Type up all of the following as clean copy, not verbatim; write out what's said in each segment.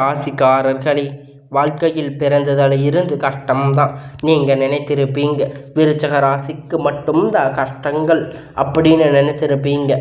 ராசிக்காரர்களே, வாழ்க்கையில் பிறந்ததில் இருந்து கஷ்டம்தான் நீங்கள் நினைத்திருப்பீங்க. விருச்சக ராசிக்கு மட்டும்தான் கஷ்டங்கள் அப்படின்னு நினைத்திருப்பீங்க.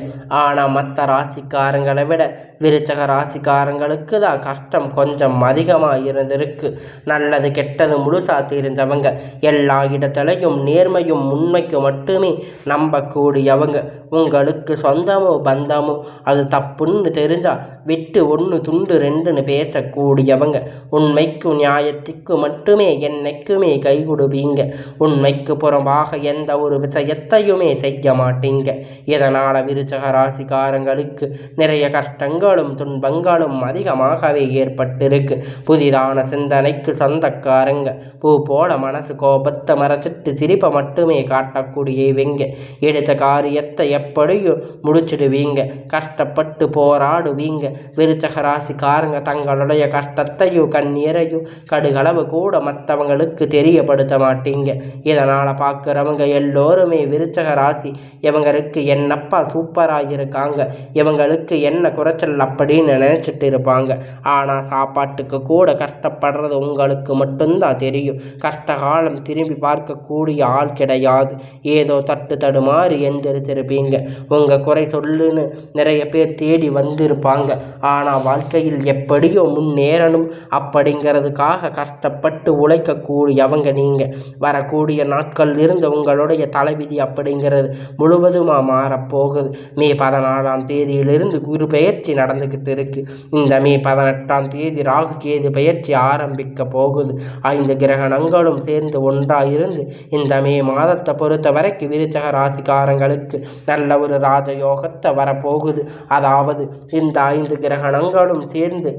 ஆனால் மற்ற ராசிக்காரங்களை விட விருச்சக ராசிக்காரங்களுக்கு தான் கஷ்டம் கொஞ்சம் அதிகமாக இருந்திருக்கு. நல்லது கெட்டது முழுசாக தெரிஞ்சவங்க, எல்லா இடத்துலையும் நேர்மையும் உண்மைக்கு மட்டுமே நம்பக்கூடியவங்க. உங்களுக்கு சொந்தமோ பந்தமோ அது தப்புன்னு தெரிஞ்சால் விட்டு ஒன்று துண்டு ரெண்டுன்னு பேசக்கூடியவங்க. உண்மைக்கு நியாயத்துக்கு மட்டுமே என்னைக்குமே கை கொடுப்பீங்க. உண்மைக்கு புறம்பாக எந்த ஒரு விஷயத்தையுமே செய்ய மாட்டீங்க. இதனால் விருச்சக ராசிக்காரங்களுக்கு நிறைய கஷ்டங்களும் துன்பங்களும் அதிகமாகவே ஏற்பட்டிருக்கு. புதிதான சிந்தனைக்கு சொந்தக்காரங்க. பூ போல மனசு கோபத்தை மறைச்சிட்டு சிரிப்பை மட்டுமே காட்டக்கூடியவங்க. எடுத்த காரியத்தை எப்படியும் முடிச்சிடுவீங்க. கஷ்டப்பட்டு போராடுவீங்க. விருச்சக ராசிக்காரங்க தங்களுடைய கஷ்டத்தையும் கண்ணீரையும் கடுகளவு கூட மற்றவங்களுக்கு தெரியப்படுத்த மாட்டீங்க. இதனால் பார்க்குறவங்க எல்லோருமே விருச்சக ராசி இவங்களுக்கு என்னப்பா சூப்பராக இருக்காங்க, இவங்களுக்கு என்ன குறைச்சல் அப்படின்னு நினச்சிட்டு இருப்பாங்க. ஆனால் சாப்பாட்டுக்கு கூட கஷ்டப்படுறது உங்களுக்கு மட்டும்தான் தெரியும். கஷ்டகாலம் திரும்பி பார்க்கக்கூடிய ஆள் கிடையாது. ஏதோ தடுமாறி எந்திரிச்சிருப்பீங்க. உங்கள் குறை சொல்லுன்னு நிறைய பேர் தேடி வந்திருப்பாங்க. ஆனால் வாழ்க்கையில் எப்படியோ முன்னேறணும் அப்படிங்கிறதுக்காக கஷ்டப்பட்டு உழைக்கக்கூடியவங்க நீங்கள். வரக்கூடிய நாட்கள் இருந்து உங்களுடைய தலைவிதி அப்படிங்கிறது முழுவதுமாக மாறப்போகுது. மே 14ஆம் தேதியிலிருந்து குரு பெயர்ச்சி நடந்துக்கிட்டு இருக்கு. இந்த மே 18ஆம் தேதி ராகு கேது பெயர்ச்சி ஆரம்பிக்க போகுது. 5 கிரகணங்களும் சேர்ந்து ஒன்றாக இருந்து இந்த மே மாதத்தை பொறுத்த வரைக்கும் விருச்சக ராசிக்காரங்களுக்கு நல்ல ஒரு ராஜயோகத்தை வரப்போகுது. அதாவது இந்த 5 கிரகணங்களும் சேர்ந்து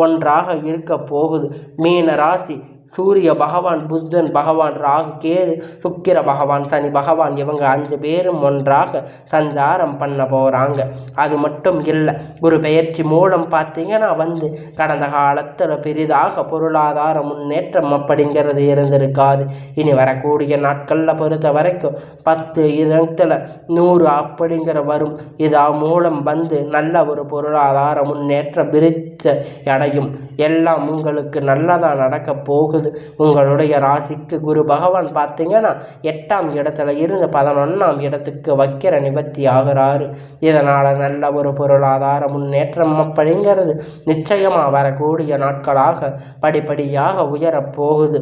ஒன்றாக இருக்க போகுது. மீன ராசி சூரிய பகவான், புத்தன் பகவான், ராகு கேது, சுக்கிர பகவான், சனி பகவான் இவங்க 5 பேரும் ஒன்றாக சஞ்சாரம் பண்ண போகிறாங்க. அது மட்டும் இல்லை, குரு பெயர்ச்சி மூலம் பார்த்தீங்கன்னா கடந்த காலத்தில் பெரிதாக பொருளாதார முன்னேற்றம் அப்படிங்கிறது இருந்திருக்காது. இனி வரக்கூடிய நாட்களில் பொறுத்த வரைக்கும் 10 இடத்துல 100 அப்படிங்கிற வரும். இதா மூலம் நல்ல ஒரு பொருளாதார முன்னேற்றம் விருச்ச அடையும். எல்லாம் உங்களுக்கு நல்லதாக நடக்க போகுது. உங்களுடைய ராசிக்கு குரு பகவான் பார்த்தீங்கன்னா 8ஆம் இடத்துல இருந்து 11ஆம் இடத்துக்கு வக்கிர நிவர்த்தி ஆகிறாரு. இதனால் நல்ல ஒரு பொருளாதார முன்னேற்றம் அப்படிங்கிறது நிச்சயமாக வரக்கூடிய நாட்களாக படிப்படியாக உயரப்போகுது.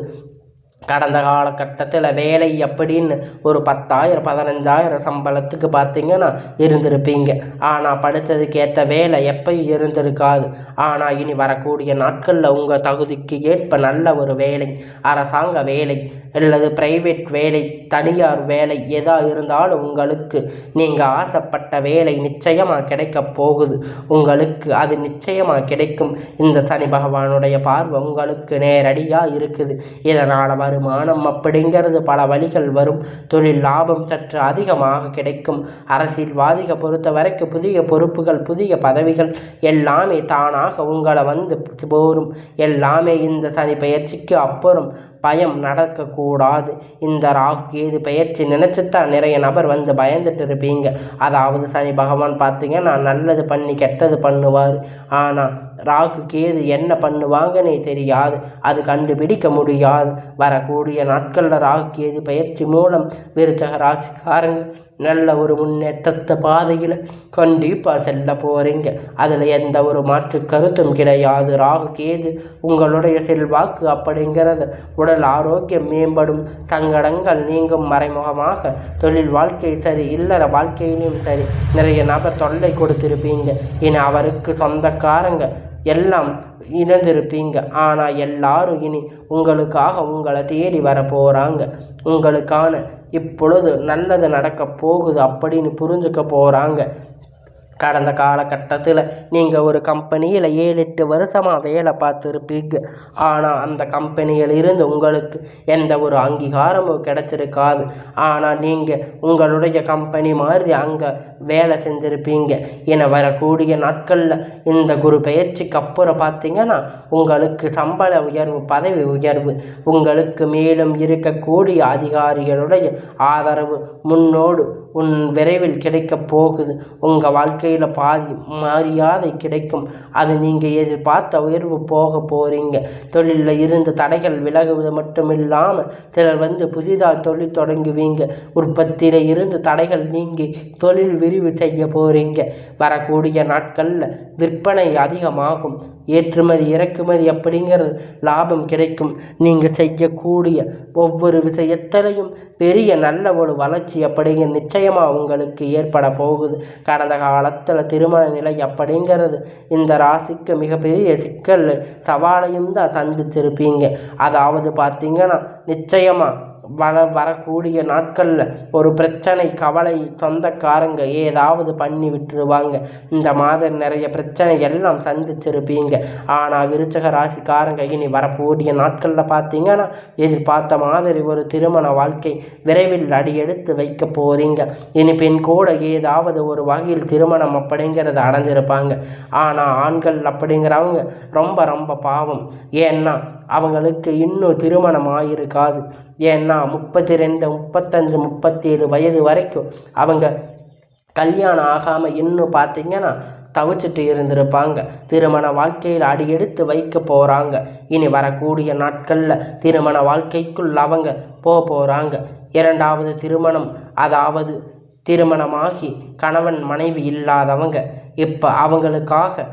கடந்த காலகட்டத்தில் வேலை அப்படின்னு ஒரு 10,000 15,000 சம்பளத்துக்கு பார்த்தீங்கன்னா இருந்திருப்பீங்க. ஆனால் படித்ததுக்கு ஏற்ற வேலை எப்பயும் இருந்திருக்காது. ஆனால் இனி வரக்கூடிய நாட்களில் உங்கள் தகுதிக்கு ஏற்ப நல்ல ஒரு வேலை, அரசாங்க வேலை அல்லது பிரைவேட் வேலை, தனியார் வேலை எதாக இருந்தாலும் உங்களுக்கு நீங்கள் ஆசைப்பட்ட வேலை நிச்சயமாக கிடைக்க போகுது. உங்களுக்கு அது நிச்சயமாக கிடைக்கும். இந்த சனி பகவானுடைய பார்வை உங்களுக்கு நேரடியாக இருக்குது. இதனால் வருமானம் அப்படிங்கிறது பல வழிகள் வரும். தொழில் லாபம் சற்று அதிகமாக கிடைக்கும். அரசியல்வாதிகளை பொறுத்த வரைக்கும் புதிய பொறுப்புகள், புதிய பதவிகள் எல்லாமே தானாக உங்களை போரும். எல்லாமே இந்த சனி பெயர்ச்சிக்கு அப்புறம் பயம் நடக்கக்கூடாது. இந்த ராகு கேது பெயர்ச்சி நினச்சித்தான் நிறைய நபர் பயந்துட்டு இருப்பீங்க. அதாவது சனி பகவான் பார்த்தீங்கன்னா நல்லது பண்ணி கெட்டது பண்ணுவார். ஆனால் ராகு கேது என்ன பண்ணுவாங்கன்னே தெரியாது. அது கண்டுபிடிக்க முடியாது. வரக்கூடிய நாட்களில் ராகு கேது பெயர்ச்சி மூலம் விருச்சக ராசிக்காரங்க நல்ல ஒரு முன்னேற்றத்தை பாதையில் கண்டிப்பாக செல்ல போகிறீங்க. அதில் எந்த ஒரு மாற்று கருத்தும் கிடையாது. ராகு கேது உங்களுடைய செல்வாக்கு அப்படிங்கிறது உடல் ஆரோக்கியம் மேம்படும், சங்கடங்கள் நீங்கும். மறைமுகமாக தொழில் வாழ்க்கை சரி, இல்லற வாழ்க்கையிலும் சரி நிறைய நபர் தொல்லை கொடுத்திருப்பீங்க. இனி அவருக்கு சொந்தக்காரங்க எல்லாம் இழந்திருப்பீங்க. ஆனால் எல்லாரும் இனி உங்களுக்காக உங்களை தேடி வர போகிறாங்க. உங்களுக்கான இப்பொழுது நல்லது நடக்க போகுது அப்படின்னு புரிஞ்சுக்க போகிறாங்க. கடந்த காலகட்டத்தில் நீங்கள் ஒரு கம்பெனியில் 7-8 வருஷமாக வேலை பார்த்துருப்பீங்க. ஆனால் அந்த கம்பெனியில் இருந்து உங்களுக்கு எந்த ஒரு அங்கீகாரமும் கிடச்சிருக்காது. ஆனால் நீங்கள் உங்களுடைய கம்பெனி மாதிரி அங்கே வேலை செஞ்சுருப்பீங்க. என வரக்கூடிய நாட்களில் இந்த குரு பெயர்ச்சிக்கு அப்புறம் பார்த்தீங்கன்னா உங்களுக்கு சம்பள உயர்வு, பதவி உயர்வு, உங்களுக்கு மேலும் இருக்கக்கூடிய அதிகாரிகளுடைய ஆதரவு, முன்னோடு விரைவில் கிடைக்கப் போகுது. உங்கள் வாழ்க்கையில் பாதி மரியாதை கிடைக்கும். அது நீங்கள் எதிர்பார்த்த உயர்வு போக போகிறீங்க. தொழிலில் இருந்த தடைகள் விலகுவது மட்டும் இல்லாமல் சிலர் புதிதாக தொழில் தொடங்குவீங்க. உற்பத்தியில் இருந்து தடைகள் நீங்கி தொழில் விரிவு செய்ய போகிறீங்க. வரக்கூடிய நாட்களில் விற்பனை அதிகமாகும். ஏற்றுமதி இறக்குமதி அப்படிங்கிறது லாபம் கிடைக்கும். நீங்கள் செய்யக்கூடிய ஒவ்வொரு விஷயத்திலையும் பெரிய நல்ல ஒரு வளர்ச்சி அப்படிங்கிற நிச்சயமாக உங்களுக்கு ஏற்பட போகுது. கடந்த காலத்தில் திருமண நிலை அப்படிங்கிறது இந்த ராசிக்கு மிகப்பெரிய சிக்கல் சவாலையும் தான் சந்தித்திருப்பீங்க. அதாவது பார்த்தீங்கன்னா நிச்சயமாக வரக்கூடிய நாட்களில் ஒரு பிரச்சனை கவலை சொந்தக்காரங்க ஏதாவது பண்ணி விட்டுருவாங்க. இந்த மாதம் நிறைய பிரச்சனை எல்லாம் சந்திச்சிருப்பீங்க. ஆனால் விருச்சக ராசிக்காரங்க இனி வரக்கூடிய நாட்களில் பார்த்தீங்கன்னா எதிர்பார்த்த மாதிரி ஒரு திருமண வாழ்க்கை விரைவில் அடியெடுத்து வைக்க போகிறீங்க. இனி பெண் கூட ஏதாவது ஒரு வகையில் திருமணம் அப்படிங்கிறத அடைஞ்சிருப்பாங்க. ஆனால் ஆண்கள் அப்படிங்கிறவங்க ரொம்ப ரொம்ப பாவம். ஏன்னா அவங்களுக்கு இன்னும் திருமணம் ஆகியிருக்காது. ஏன்னா 32, 35, 37 வயது வரைக்கும் அவங்க கல்யாணம் ஆகாமல் இன்னும் பார்த்தீங்கன்னா தவிச்சிட்டு இருந்திருப்பாங்க. திருமண வாழ்க்கையில் அடியெடுத்து வைக்க போகிறாங்க. இனி வரக்கூடிய நாட்களில் திருமண வாழ்க்கைக்குள் அவங்க போகிறாங்க. இரண்டாவது திருமணம், அதாவது திருமணமாகி கணவன் மனைவி இல்லாதவங்க அவங்களுக்காக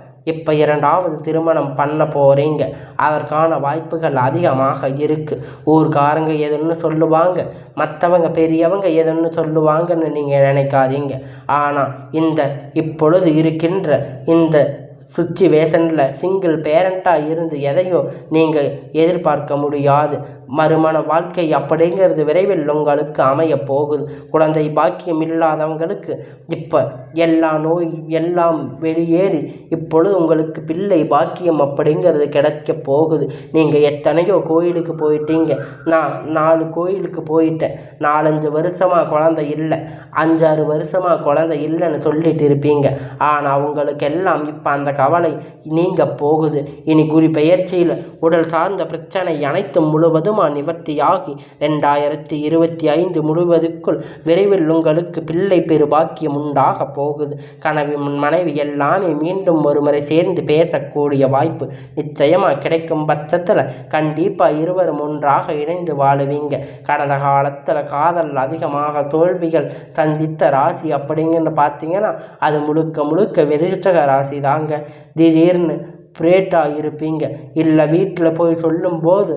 இரண்டாவது திருமணம் பண்ண போகிறீங்க. அதற்கான வாய்ப்புகள் அதிகமாக இருக்குது. ஊர்காரங்க எதுன்னு சொல்லுவாங்க, மற்றவங்க பெரியவங்க எதுன்னு சொல்லுவாங்கன்னு நீங்கள் நினைக்காதீங்க. ஆனால் இப்பொழுது இருக்கின்ற இந்த சுச்சுவேஷனில் சிங்கிள் பேரண்ட்டாக இருந்து எதையும் நீங்கள் எதிர்பார்க்க முடியாது. மறுமண வாழ்க்கை அப்படிங்கிறது விரைவில் உங்களுக்கு அமைய போகுது. குழந்தை பாக்கியம் இல்லாதவங்களுக்கு இப்போ எல்லா நோய் எல்லாம் வெளியேறி இப்பொழுது உங்களுக்கு பிள்ளை பாக்கியம் அப்படிங்கிறது கிடைக்க போகுது. நீங்கள் எத்தனையோ கோயிலுக்கு போயிட்டீங்க. நான் 4 கோயிலுக்கு போயிட்டேன். 4-5 வருஷமாக குழந்தை இல்லை, 5-6 வருஷமாக குழந்தை இல்லைன்னு சொல்லிட்டு இருப்பீங்க. ஆனால் உங்களுக்கு எல்லாம் இப்போ அந்த கவலை நீங்க போகுது. இனி குரு பெயர்ச்சியில் உடல் சார்ந்த பிரச்சனை அனைத்தும் முழுவதுமாக நிவர்த்தியாகி 2025 முழுவதுக்குள் விரைவில் உங்களுக்கு பிள்ளை பெரு பாக்கியம் உண்டாக போகுது. கனவு மனைவி எல்லாமே மீண்டும் ஒருமுறை சேர்ந்து பேசக்கூடிய வாய்ப்பு நிச்சயமாக கிடைக்கும் பட்சத்தில் கண்டிப்பாக இருவரும் ஒன்றாக இணைந்து வாழுவீங்க. கடந்த காலத்தில் காதல் அதிகமாக தோல்விகள் சந்தித்த ராசி அப்படிங்கன்னு பார்த்தீங்கன்னா அது முழுக்க முழுக்க விருச்சக ராசி தாங்க. திடீர்னு பிரேட்டாக இருப்பீங்க. இல்லை வீட்டில் போய் சொல்லும்போது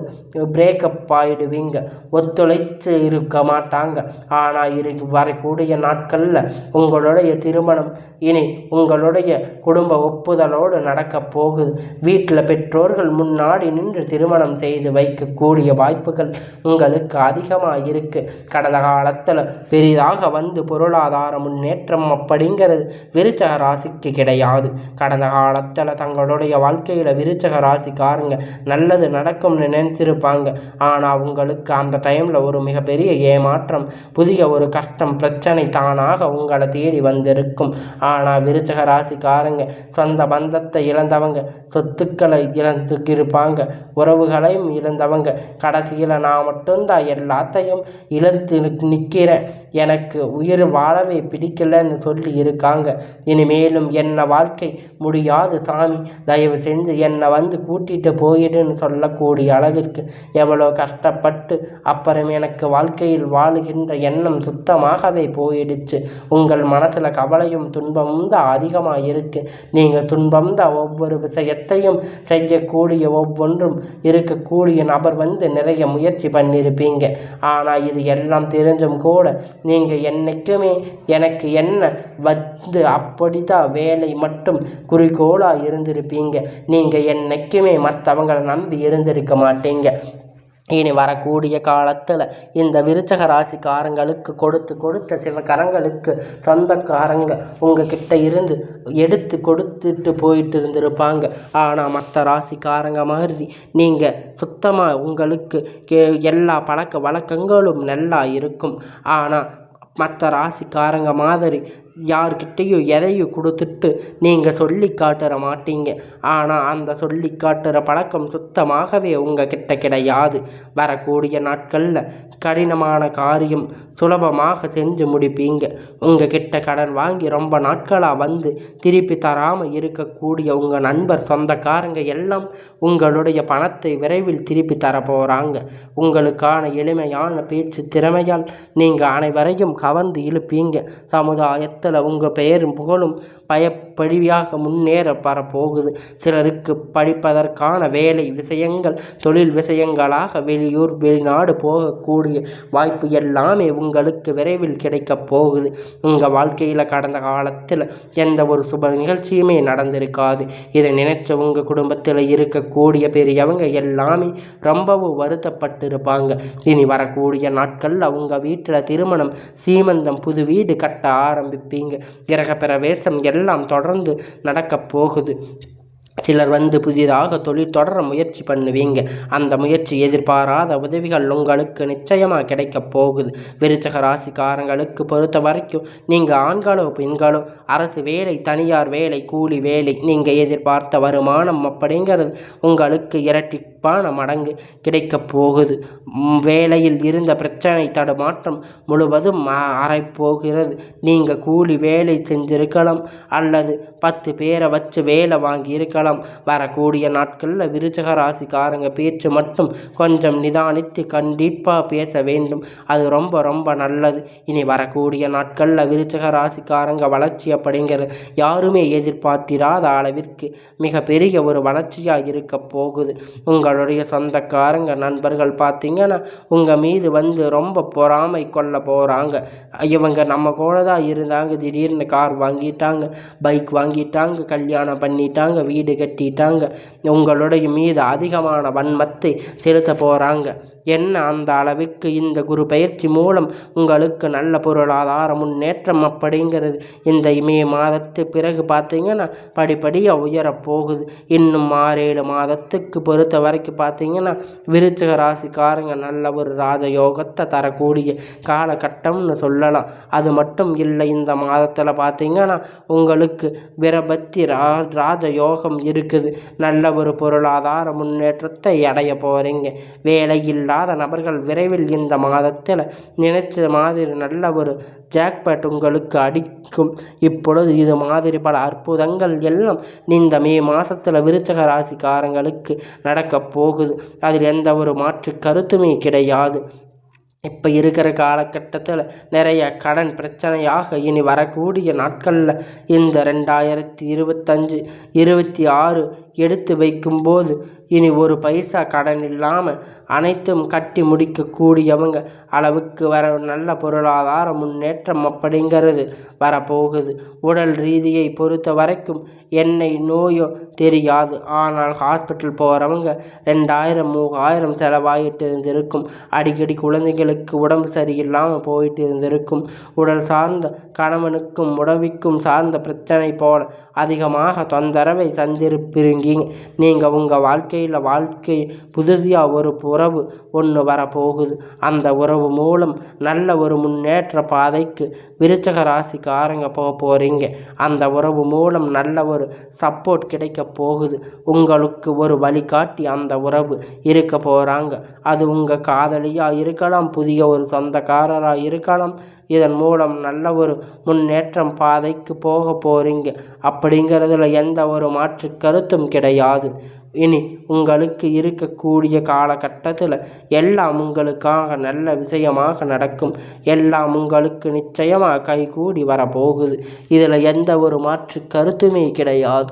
பிரேக்கப் ஆகிடுவீங்க. ஒத்துழைத்து இருக்க மாட்டாங்க. ஆனால் வரக்கூடிய நாட்களில் உங்களுடைய திருமணம் இனி உங்களுடைய குடும்ப ஒப்புதலோடு நடக்க போகுது. வீட்டில் பெற்றோர்கள் முன்னாடி நின்று திருமணம் செய்து வைக்கக்கூடிய வாய்ப்புகள் உங்களுக்கு அதிகமாக இருக்குது. கடந்த காலத்தில் பெரிதாக பொருளாதார முன்னேற்றம் அப்படிங்கிறது விருச்சக ராசிக்கு கிடையாது. கடந்த காலத்தில் தங்களுடைய வாழ்க்கையில் விருச்சக ராசிக்காரங்க நல்லது நடக்கும்னு நினைச்சிருப்பாங்க. ஆனால் உங்களுக்கு அந்த டைமில் ஒரு மிகப்பெரிய ஏமாற்றம், புதிய ஒரு கஷ்டம், பிரச்சனை தானாக உங்களை தேடி வந்திருக்கும். ஆனால் விருச்சக ராசிக்காரங்க சொந்த பந்தத்தை இழந்தவங்க, சொத்துக்களை இழந்துக்கிருப்பாங்க, உறவுகளையும் இழந்தவங்க கடைசியில் நான் மட்டும்தான் எல்லாத்தையும் இழந்து நிற்கிறேன், எனக்கு உயிர் வாழவே பிடிக்கலன்னு சொல்லி இருக்காங்க. இனிமேலும் என்ன வாழ்க்கை முடியாது சாமி, தயவு செஞ்சு என்னை கூட்டிகிட்டு போயிடுன்னு சொல்லக்கூடிய அளவிற்கு எவ்வளோ கஷ்டப்பட்டு அப்புறம் எனக்கு வாழ்க்கையில் வாழுகின்ற எண்ணம் சுத்தமாகவே போயிடுச்சு. உங்கள் மனசில் கவலையும் துன்பமும் தான் அதிகமாக இருக்குது. நீங்கள் துன்பம் தான் ஒவ்வொரு விஷயத்தையும் செய்யக்கூடிய ஒவ்வொன்றும் இருக்கக்கூடிய நபர் நிறைய முயற்சி பண்ணியிருப்பீங்க. ஆனால் இது எல்லாம் தெரிஞ்சும் கூட நீங்கள் என்றைக்குமே எனக்கு என்ன அப்படிதான் வேலை மட்டும் குறிக்கோளாக இருந்திருப்பீங்க. நீங்கள் என்றைக்குமே மற்றவங்களை நம்பி இருந்திருக்க மாட்டீங்க. இனி வரக்கூடிய காலத்தில் இந்த விருச்சக ராசிக்காரங்களுக்கு கொடுத்த சில கரங்களுக்கு சொந்தக்காரங்க உங்ககிட்ட இருந்து எடுத்து கொடுத்துட்டு போயிட்டு இருந்திருப்பாங்க. ஆனால் மற்ற ராசிக்காரங்க மாதிரி நீங்கள் சுத்தமாக உங்களுக்கு எல்லா பழக்க வழக்கங்களும் நல்லா இருக்கும். ஆனால் மற்ற ராசிக்காரங்க மாதிரி யார்கிட்டையும் எதையும் கொடுத்துட்டு நீங்கள் சொல்லி காட்டுற மாட்டீங்க. ஆனால் அந்த சொல்லி காட்டுற பழக்கம் சுத்தமாகவே உங்கள் கிட்ட கிடையாது. வரக்கூடிய நாட்களில் கடினமான காரியம் சுலபமாக செஞ்சு முடிப்பீங்க. உங்கள் கிட்ட கடன் வாங்கி ரொம்ப நாட்களாக வந்து திருப்பி தராமல் இருக்கக்கூடிய உங்கள் நண்பர் சொந்தக்காரங்க எல்லாம் உங்களுடைய பணத்தை விரைவில் திருப்பி தர போகிறாங்க. உங்களுக்கான எளிமையான பேச்சு திறமையால் நீங்கள் அனைவரையும் கவர்ந்து இழுப்பீங்க. சமுதாயத்தில் உங்கள் பெயரும் புகழும் பயப்படியாக முன்னேற வரப்போகுது. சிலருக்கு படிப்பதற்கான வேலை விஷயங்கள் தொழில் விஷயங்களாக வெளியூர் வெளிநாடு போகக்கூடிய வாய்ப்பு எல்லாமே உங்களுக்கு விரைவில் கிடைக்கப் போகுது. உங்கள் வாழ்க்கையில் கடந்த காலத்தில் எந்த ஒரு சுப நிகழ்ச்சியுமே நடந்திருக்காது. இதை நினைச்ச உங்கள் குடும்பத்தில் இருக்கக்கூடிய பெரியவங்க எல்லாமே ரொம்பவும் வருத்தப்பட்டு இருப்பாங்க. இனி வரக்கூடிய நாட்களில் உங்கள் வீட்டில் திருமணம், சீமந்தம், புது வீடு கட்ட ஆரம்பிப்பீங்க. கிரக பிரவேசம் எல்லாம் தொடர்ந்து நடக்கப் போகுது. சிலர் வந்து புதிதாக தொழில் தொடர முயற்சி பண்ணுவீங்க. அந்த முயற்சி எதிர்பாராத உதவிகள் உங்களுக்கு நிச்சயமாக கிடைக்கப் போகுது. விருச்சிக ராசிக்காரங்களுக்கு பொறுத்த வரைக்கும் நீங்கள் ஆண்களோ பெண்களோ அரசு வேலை, தனியார் வேலை, கூலி வேலை, நீங்கள் எதிர்பார்த்த வருமானம் அப்படிங்கிறது உங்களுக்கு இரட்டிப்பான மடங்கு கிடைக்கப் போகுது. வேலையில் இருந்த பிரச்சனை தடுமாற்றம் முழுவதும் அறைப்போகிறது. நீங்கள் கூலி வேலை செஞ்சிருக்கலாம் அல்லது 10 பேரை வச்சு வேலை வாங்கி இருக்கலாம். வரக்கூடிய நாட்களில் விருச்சிக ராசிக்காரங்க பேச்சு மட்டும் கொஞ்சம் நிதானித்து கண்டிப்பாக பேச வேண்டும். அது ரொம்ப ரொம்ப நல்லது. இனி வரக்கூடிய நாட்களில் விருச்சிக ராசிக்காரங்க வளர்ச்சி அப்படிங்கிறது யாருமே எதிர்பார்த்திராத அளவிற்கு மிகப்பெரிய ஒரு வளர்ச்சியாக இருக்க போகுது. உங்களுடைய சொந்தக்காரங்க நண்பர்கள் பார்த்தீங்கன்னா உங்கள் மீது வந்து ரொம்ப பொறாமை கொள்ள போகிறாங்க. இவங்க நம்ம கூட தான் இருந்தாங்க, திடீர்னு கார் வாங்கிட்டாங்க, பைக் வாங்கிட்டாங்க, கல்யாணம் பண்ணிட்டாங்க, வீடு கட்டிட்டாங்க, உங்களுடைய மீது அதிகமான வன்மத்தை செலுத்த போகிறாங்க. என்ன அந்த அளவுக்கு இந்த குரு பயிற்சி மூலம் உங்களுக்கு நல்ல பொருளாதார முன்னேற்றம் அப்படிங்கிறது இந்த மே மாதத்து பிறகு பார்த்தீங்கன்னா படிப்படியாக உயரப்போகுது. இன்னும் 6-7 மாதத்துக்கு பொறுத்த வரைக்கும் பார்த்தீங்கன்னா விருச்சிக ராசிக்காரங்க நல்ல ஒரு ராஜயோகத்தை தரக்கூடிய காலகட்டம்னு சொல்லலாம். அது மட்டும் இல்லை, இந்த மாதத்தில் பார்த்தீங்கன்னா உங்களுக்கு விரபத்தி ராஜயோகம் இருக்குது. நல்ல ஒரு பொருளாதார முன்னேற்றத்தை அடைய போகிறீங்க. வேலையில்லா நபர்கள் விரைவில் இந்த மாதத்தில் நினைச்ச மாதிரி நல்ல ஒரு ஜாக்பாட் உங்களுக்கு அடிக்கும். இப்பொழுது இது மாதிரி பல அற்புதங்கள் எல்லாம் இந்த மே மாதத்தில் விருச்சிக ராசிக்காரங்களுக்கு நடக்கப் போகுது. அதில் எந்த ஒரு மாற்று கருத்துமே கிடையாது. இப்போ இருக்கிற காலகட்டத்தில் நிறைய கடன் பிரச்சனையாக இனி வரக்கூடிய நாட்களில் இந்த 2025, 26 எடுத்து வைக்கும்போது இனி ஒரு பைசா கடன் இல்லாமல் அனைத்தும் கட்டி முடிக்கக்கூடியவங்க அளவுக்கு வர நல்ல பொருளாதார முன்னேற்றம் அப்படிங்கிறது வரப்போகுது. உடல் ரீதியை பொறுத்த வரைக்கும் எண்ணெய் நோயோ தெரியாது, ஆனால் ஹாஸ்பிட்டல் போகிறவங்க 2000, 3000 செலவாகிட்டு இருந்திருக்கும். அடிக்கடி குழந்தைகளுக்கு உடம்பு சரியில்லாமல் போயிட்டு இருந்திருக்கும். உடல் சார்ந்த கணவனுக்கும் உடம்பிற்கும் சார்ந்த பிரச்சனை போல அதிகமாக தொந்தரவை சந்திருப்பீங்க. நீங்கள் உங்கள் வாழ்க்கை புதுசாக ஒரு உறவு ஒன்று வரப்போகுது. அந்த உறவு மூலம் நல்ல ஒரு முன்னேற்ற பாதைக்கு விருச்சிக ராசிக்காரங்க போக போகிறீங்க. அந்த உறவு மூலம் நல்ல ஒரு சப்போர்ட் கிடைக்க போகுது. உங்களுக்கு ஒரு வழிகாட்டி அந்த உறவு இருக்க போகிறாங்க. அது உங்கள் காதலியாக இருக்கலாம், புதிய ஒரு சொந்தக்காரராக இருக்கலாம். இதன் மூலம் நல்ல ஒரு முன்னேற்றம் பாதைக்கு போக போகிறீங்க அப்படிங்கிறதுல எந்த ஒரு மாற்று கருத்தும் கிடையாது. இனி உங்களுக்கு இருக்கக்கூடிய காலகட்டத்தில் எல்லாம் உங்களுக்காக நல்ல விஷயமாக நடக்கும். எல்லாம் உங்களுக்கு நிச்சயமாக கைகூடி வரப்போகுது. இதில் எந்த ஒரு மாற்று கருத்துமே கிடையாது.